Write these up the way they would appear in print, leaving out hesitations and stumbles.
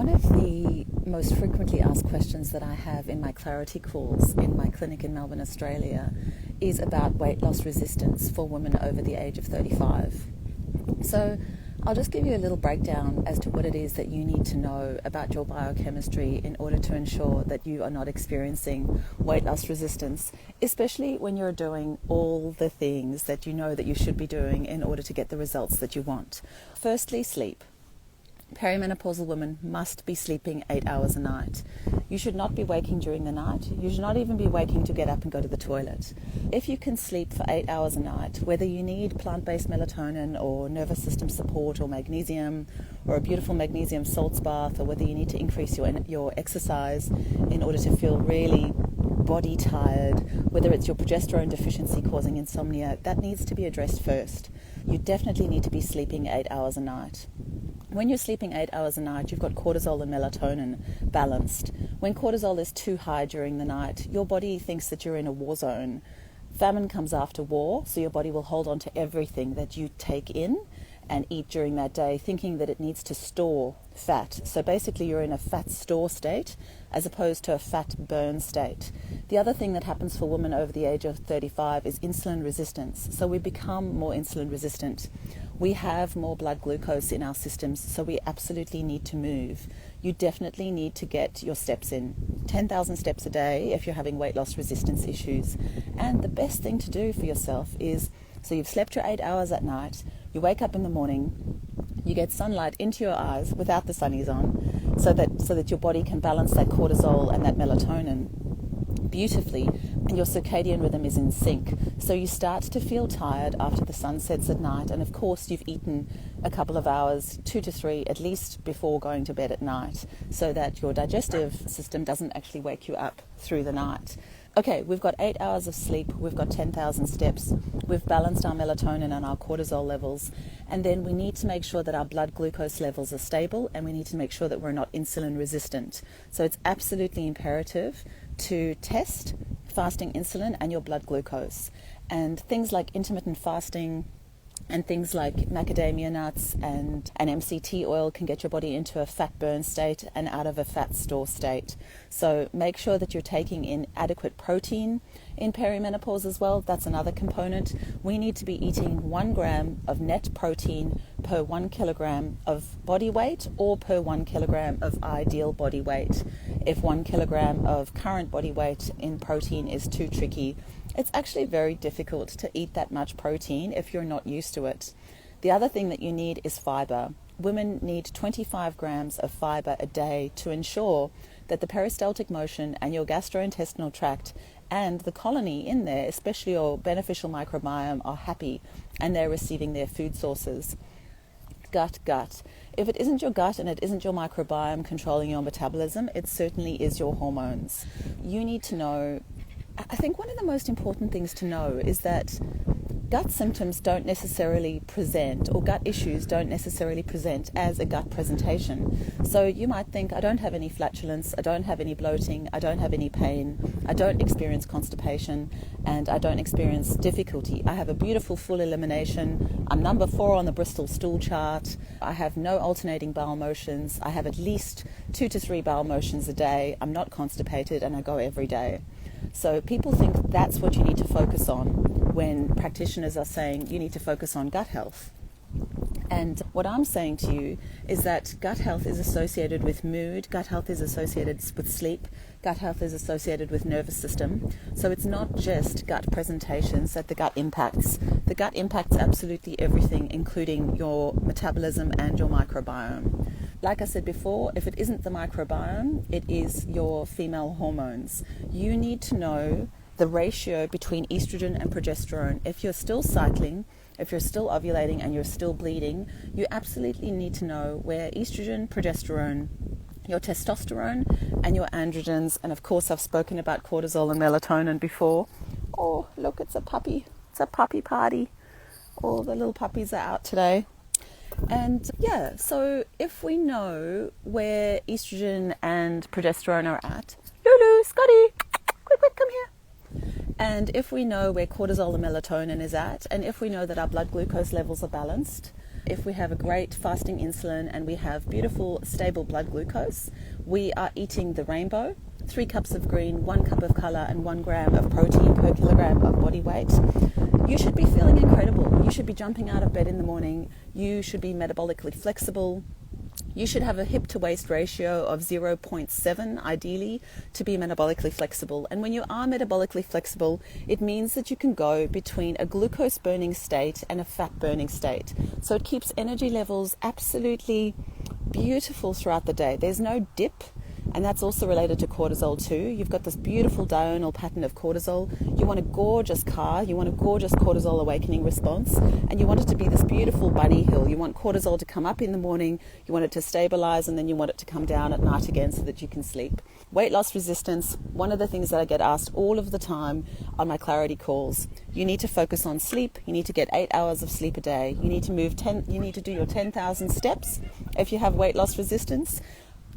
One of the most frequently asked questions that I have in my clarity calls in my clinic in Melbourne, Australia, is about weight loss resistance for women over the age of 35. So I'll just give you a little breakdown as to what it is that you need to know about your biochemistry in order to ensure that you are not experiencing weight loss resistance, especially when you're doing all the things that you know that you should be doing in order to get the results that you want. Firstly, sleep. Perimenopausal women must be sleeping 8 hours a night. You should not be waking during the night. You should not even be waking to get up and go to the toilet. If you can sleep for 8 hours a night, whether you need plant-based melatonin or nervous system support or magnesium or a beautiful magnesium salts bath, or whether you need to increase your exercise in order to feel really body tired, whether it's your progesterone deficiency causing insomnia, that needs to be addressed first. You definitely need to be sleeping 8 hours a night. When you're sleeping 8 hours a night, you've got cortisol and melatonin balanced. When cortisol is too high during the night, your body thinks that you're in a war zone. Famine comes after war, so your body will hold on to everything that you take in and eat during that day, thinking that it needs to store fat. So basically you're in a fat store state as opposed to a fat burn state. The other thing that happens for women over the age of 35 is insulin resistance. So we become more insulin resistant. We have more blood glucose in our systems, so we absolutely need to move. You definitely need to get your steps in. 10,000 steps a day if you're having weight loss resistance issues. And the best thing to do for yourself is, so you've slept your 8 hours at night, you wake up in the morning, you get sunlight into your eyes without the sunnies on, so that your body can balance that cortisol and that melatonin beautifully, and your circadian rhythm is in sync. So you start to feel tired after the sun sets at night, and of course you've eaten a couple of hours, 2 to 3 at least, before going to bed at night, so that your digestive system doesn't actually wake you up through the night. Okay, we've got 8 hours of sleep, we've got 10,000 steps, we've balanced our melatonin and our cortisol levels, and then we need to make sure that our blood glucose levels are stable, and we need to make sure that we're not insulin resistant. So it's absolutely imperative to test fasting insulin and your blood glucose. And things like intermittent fasting and things like macadamia nuts and an MCT oil can get your body into a fat burn state and out of a fat store state. So make sure that you're taking in adequate protein in perimenopause as well. That's another component. We need to be eating 1 gram of net protein per 1 kilogram of body weight, or per 1 kilogram of ideal body weight. If 1 kilogram of current body weight in protein is too tricky, it's actually very difficult to eat that much protein if you're not used to it. The other thing that you need is fiber. Women need 25 grams of fiber a day to ensure that the peristaltic motion and your gastrointestinal tract and the colony in there, especially your beneficial microbiome, are happy and they're receiving their food sources. Gut. If it isn't your gut and it isn't your microbiome controlling your metabolism, it certainly is your hormones. You need to know, I think one of the most important things to know is that gut symptoms don't necessarily present, or gut issues don't necessarily present as a gut presentation. So you might think, I don't have any flatulence, I don't have any bloating, I don't have any pain, I don't experience constipation, and I don't experience difficulty. I have a beautiful full elimination. I'm number 4 on the Bristol stool chart. I have no alternating bowel motions. I have at least 2 to 3 bowel motions a day. I'm not constipated, and I go every day. So people think that's what you need to focus on when practitioners are saying you need to focus on gut health. And what I'm saying to you is that gut health is associated with mood, gut health is associated with sleep, gut health is associated with nervous system. So it's not just gut presentations that the gut impacts. The gut impacts absolutely everything, including your metabolism and your microbiome. Like I said before, if it isn't the microbiome, it is your female hormones. You need to know the ratio between estrogen and progesterone. If you're still cycling, if you're still ovulating and you're still bleeding, you absolutely need to know where estrogen, progesterone, your testosterone and your androgens, and of course I've spoken about cortisol and melatonin before. Oh, look, it's a puppy. It's a puppy party. All the little puppies are out today. And yeah, so if we know where estrogen and progesterone are at, Lulu, Scotty, quick, come here. And if we know where cortisol and melatonin is at, and if we know that our blood glucose levels are balanced, if we have a great fasting insulin and we have beautiful, stable blood glucose, we are eating the rainbow, 3 cups of green, 1 cup of colour, and 1 gram of protein per kilogram of body weight, you should be feeling incredible. You should be jumping out of bed in the morning. You should be metabolically flexible. You should have a hip to waist ratio of 0.7 ideally to be metabolically flexible. And when you are metabolically flexible, it means that you can go between a glucose burning state and a fat burning state. So it keeps energy levels absolutely beautiful throughout the day. There's no dip. And that's also related to cortisol too. You've got this beautiful diurnal pattern of cortisol. You want a gorgeous car. You want a gorgeous cortisol awakening response. And you want it to be this beautiful bunny hill. You want cortisol to come up in the morning. You want it to stabilize, and then you want it to come down at night again so that you can sleep. Weight loss resistance, one of the things that I get asked all of the time on my clarity calls. You need to focus on sleep. You need to get 8 hours of sleep a day. You need to do your 10,000 steps if you have weight loss resistance.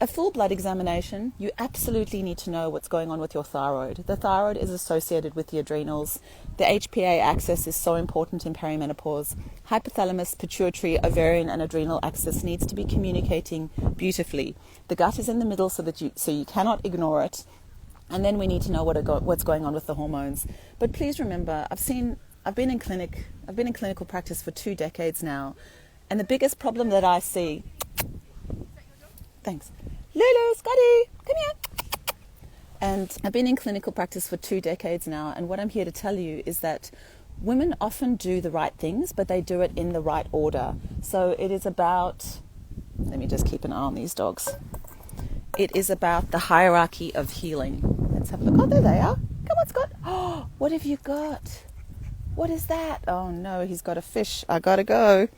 A full blood examination, you absolutely need to know what's going on with your thyroid. The thyroid is associated with the adrenals. The HPA axis is so important in perimenopause. Hypothalamus, pituitary, ovarian, and adrenal axis needs to be communicating beautifully. The gut is in the middle so you cannot ignore it. And then we need to know what's going on with the hormones. But please remember, I've been in clinical practice for 2 decades now, and the biggest problem that I see. Thanks. Lulu, Scotty, come here. And I've been in clinical practice for 2 decades now, and what I'm here to tell you is that women often do the right things, but they do it in the right order. So it is about, let me just keep an eye on these dogs. It is about the hierarchy of healing. Let's have a look. Oh, there they are. Come on, Scott. Oh, what have you got? What is that? Oh no, he's got a fish. I gotta go.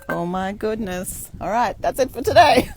Oh my goodness. All right, that's it for today.